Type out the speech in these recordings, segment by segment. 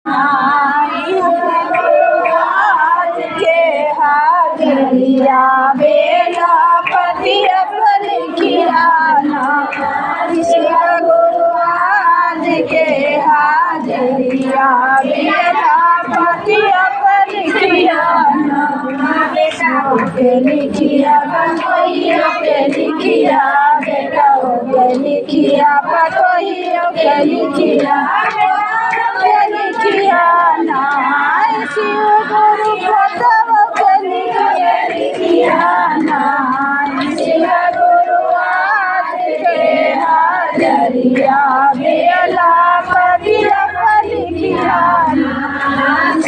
आई आज के हाजरिया बेला पतिया पर किराना शिव गुरु आज के हाजरिया बेला पतिया पर किराना के लिखिया बतोइयो के लिखिया बेटाओ के लिखिया बतोइयो के लिखिया नाय शिव गुरु बतव के लिखिया नाय शिव गुरु आज के हाजरिया बेला पतिया पर लिखिया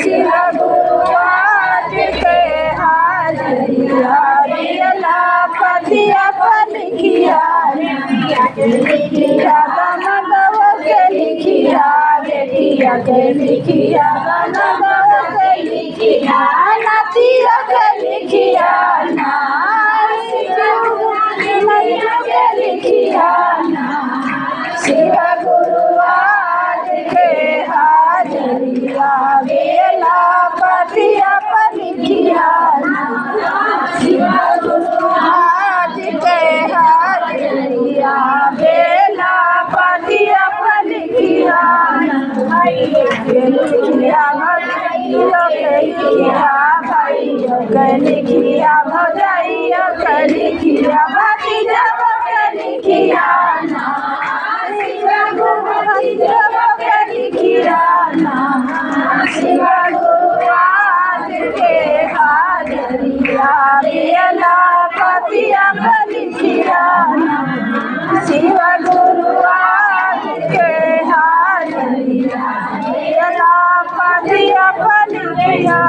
शिव गुरु आज के हाजरिया बेला पतिया पर लिखिया लिखिया बनव के लिखिया बेटिया के लिखिया बनव के लिखिया नातिया के लिखिया नैया के लिखिया शिव गुरु आज के हाजरिया बेला पतिया पर लिखिया शिव गुरु आज के हाजरिया बेला पतिया पर लिखिया के लिखिया भजाइयो के लिखिया भाइयों के लिखिया भजाइयो के लिखिया भतीजा के लिखिया शिव गुरु भतीजा के लिखिया शिव गुरु आज के हाजरिया बेला पतिया पर लिखिया शिव गुरु आज के हाजरिया बेला पतिया पर लिखिया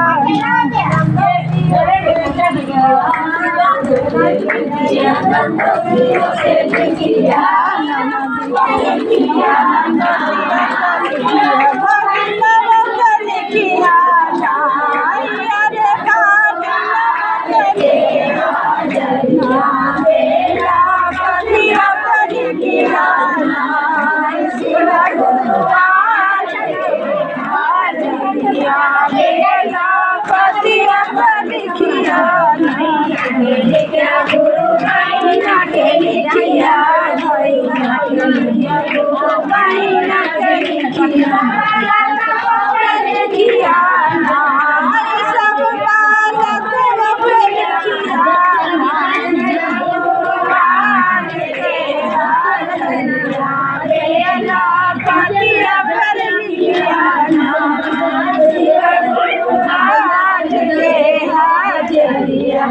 गुरु भाईना के लिखिया भाईना के लिखिया लिखिया सब बालक के लिखिया बेला पतिया पर लिखिया आज के हाजरिया